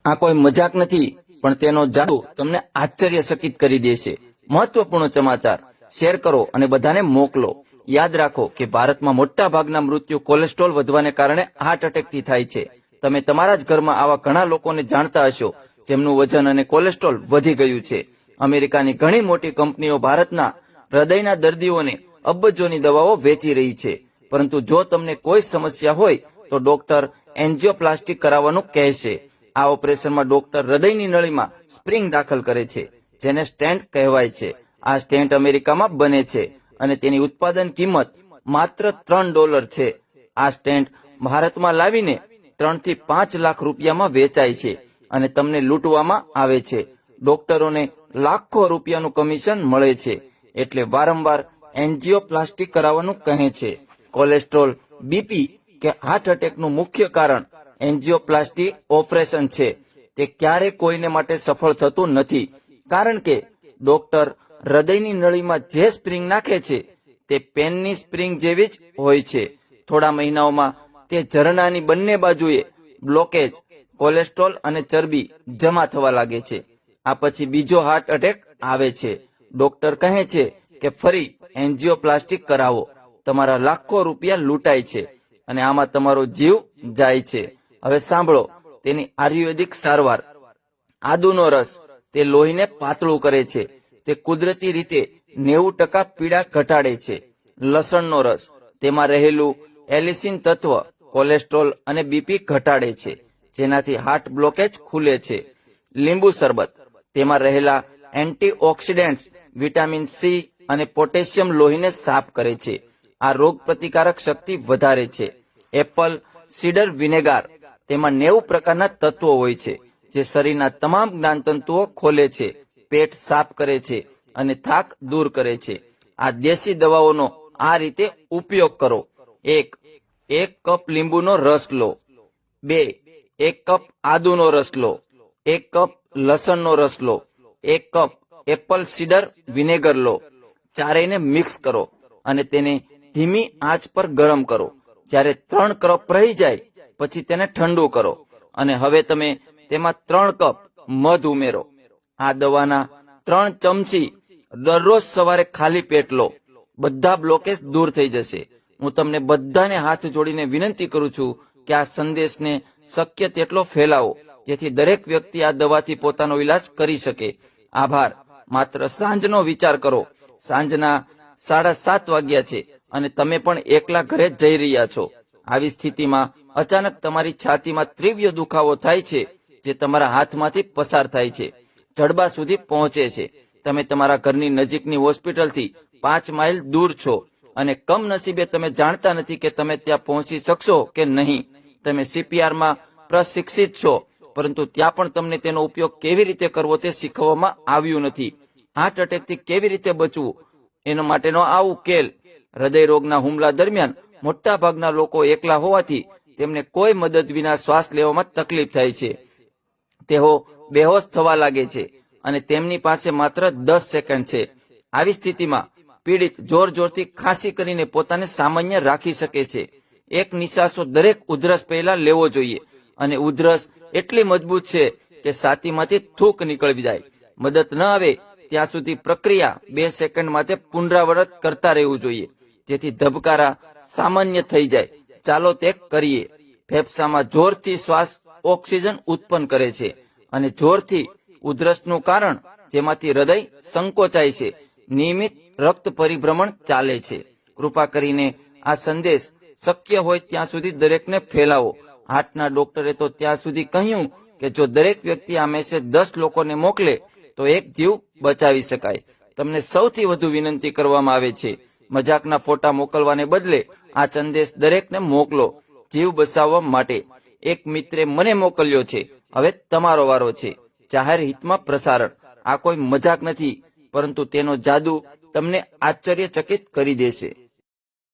આ કોઈ મજાક નથી, પણ તેનો જાદુ તમને આશ્ચર્યચકિત કરી દેશે। મહત્વપૂર્ણ સમાચાર શેર કરો અને બધાને મોકલો। યાદ રાખો કે ભારતમાં મોટા ભાગના મૃત્યુ કોલેસ્ટ્રોલ વધવાને કારણે હાર્ટ એટેકથી થાય છે। તમે તમારા જ ઘરમાં આવા ઘણા લોકોને જાણતા હશો જેમનું વજન અને કોલેસ્ટ્રોલ વધી ગયું છે। અમેરિકાની ઘણી મોટી કંપનીઓ ભારતના હૃદયના દર્દીઓને અબજોની દવાઓ વેચી રહી છે, પરંતુ જો તમને કોઈ સમસ્યા હોય તો ડોક્ટર એન્જિયોપ્લાસ્ટી કરાવવાનું કહેશે। આ ઓપરેશનમાં ડોક્ટર હૃદયની નળીમાં સ્પ્રિંગ દાખલ કરે છે, જેને સ્ટેન્ટ કહેવાય છે। આ સ્ટેન્ટ અમેરિકામાં બને છે અને તેની ઉત્પાદન કિંમત માત્ર $3 છે। આ સ્ટેન્ટ ભારતમાં લાવીને 3 થી 5 લાખ રૂપિયામાં વેચાય છે અને તમને લૂંટવામાં આવે છે। ડોક્ટરોને લાખો રૂપિયાનું કમિશન મળે છે, એટલે વારંવાર એન્જિયોપ્લાસ્ટી કરાવવાનું કહે છે। કોલેસ્ટ્રોલ, બીપી કે હાર્ટ એટેકનું મુખ્ય કારણ એન્જિયોપ્લાસ્ટી ઓપરેશન છે। તે ક્યારેય કોઈને માટે સફળ થતું નથી, કારણ કે ડોક્ટર હૃદયની નળીમાં જે સ્પ્રિંગ નાખે છે તે પેનની સ્પ્રિંગ જેવી જ હોય છે। થોડા મહિનાઓમાં તે ઝરણાની બંને બાજુએ બ્લોકેજ, કોલેસ્ટ્રોલ અને ચરબી જમા થવા લાગે છે। આ પછી બીજો હાર્ટ એટેક આવે છે। ડોક્ટર કહે છે કે ફરી એન્જિયોપ્લાસ્ટી કરાવો। તમારા લાખો રૂપિયા લૂંટાય છે અને આમાં તમારો જીવ જાય છે। હવે સાંભળો તેની આયુર્વેદિક સારવાર। આદુનો રસ તે લોહીને પાતળું કરે છે। તે કુદરતી રીતે 90% પીડા ઘટાડે છે। લસણનો રસ તેમાં રહેલું એલિસિન તત્વ કોલેસ્ટ્રોલ અને બીપી ઘટાડે છે, જેનાથી હાર્ટ બ્લોકેજ ખુલે છે। લીંબુ શરબત તેમાં રહેલા એન્ટીઓક્સિડન્ટ્સ વિટામિન સી અને પોટેશિયમ લોહીને સાફ કરે છે। આ રોગ પ્રતિકારક શક્તિ વધારે છે। એપલ સીડર વિનેગાર તેમાં 90 પ્રકારના તત્વો હોય છે, જે શરીરના તમામ જ્ઞાનતંતુઓ ખોલે છે, પેટ સાફ કરે છે અને થાક દૂર કરે છે। આ દેશી દવાઓનો આ રીતે ઉપયોગ કરો। 1 કપ લીંબુનો રસ લો। 2 1 કપ આદુનો રસ લો। 1 કપ લસણનો રસ લો। 1 કપ એપલ સીડર વિનેગર લો। ચારેયને મિક્સ કરો અને તેને ધીમી આંચ પર ગરમ કરો। જ્યારે 3 કપ રહી જાય પછી તેને ઠંડુ કરો અને હવે તમે તેમાં 3 કપ મધ ઉમેરો। આ દવાના 3 ચમચી દરરોજ સવારે ખાલી પેટ લો। બધા બ્લોકેજ દૂર થઈ જશે। હું તમને બધાને હાથ જોડીને વિનંતી કરું છું કે આ સંદેશને શક્ય તેટલો ફેલાવો, જેથી દરેક વ્યક્તિ આ દવાથી પોતાનો ઈલાજ કરી શકે। આભાર। માત્ર સાંજનો વિચાર કરો, સાંજના 7:30 વાગ્યા છે અને તમે પણ એકલા ઘરે જઈ રહ્યા છો। આવી સ્થિતિમાં અચાનક તમારી છાતીમાં તીવ્ર દુખાવો થાય છે, જે તમારા હાથમાંથી પસાર થાય છે, જડબા સુધી પહોંચે છે। તમે તમારા ઘરની નજીકની હોસ્પિટલથી 5 માઇલ દૂર છો અને કમનસીબે તમે જાણતા નથી કે તમે ત્યાં પહોંચી શકશો કે નહીં। તમે સીપીઆરમાં પ્રશિક્ષિત છો, પરંતુ ત્યાં પણ તમને તેનો ઉપયોગ કેવી રીતે કરવો તે શીખવવામાં આવ્યું નથી। હાર્ટ એટેકથી કેવી રીતે બચવું એના માટેનો આ ઉકેલ। હૃદય રોગના હુમલા દરમિયાન મોટા ભાગના લોકો એકલા હોવાથી તેમને કોઈ મદદ વિના શ્વાસ લેવામાં તકલીફ થાય છે। તેઓ બેહોશ થવા લાગે છે અને તેમની પાસે માત્ર 10 સેકન્ડ છે। આવી સ્થિતિમાં પીડિત જોર જોરથી ખાંસી કરીને પોતાને સામાન્ય રાખી શકે છે। એક નિશાસો દરેક ઉધરસ પહેલા લેવો જોઈએ અને ઉધરસ એટલી મજબૂત છે કે છાતીમાંથી થૂક નીકળી જાય। મદદ ન આવે ત્યાં સુધી પ્રક્રિયા 2 સેકન્ડ માટે પુનરાવર્તન કરતા રહેવું જોઈએ, જેથી ધબકારા સામાન્ય થઈ જાય। ચાલો તે કરીએ। ફેફસામાં જોરથી શ્વાસ ઓક્સિજન ઉત્પન્ન કરે છે અને જોરથી ઉધરસનું કારણ જેમાંથી હૃદય સંકોચાય છે। નિયમિત રક્ત પરિભ્રમણ ચાલે છે। કૃપા કરીને આ સંદેશ શક્ય હોય ત્યાં સુધી દરેકને ફેલાવો। હાર્ટના ડોક્ટરે તો ત્યાં સુધી કહ્યું કે જો દરેક વ્યક્તિ આ મેસેજ 10 લોકોને મોકલે તો એક જીવ બચાવી શકાય। તમને સૌથી વધુ વિનંતી કરવામાં આવે છે, મજાકના ફોટા મોકલવાને બદલે આ સંદેશ દરેકને મોકલો જીવ બચાવવા માટે। એક મિત્રે મને મોકલ્યો છે, હવે તમારો વારો છે। જાહેર હિતમાં પ્રસારણ। આ કોઈ મજાક નથી, પરંતુ તેનો જાદુ તમને આશ્ચર્યચકિત કરી દેશે।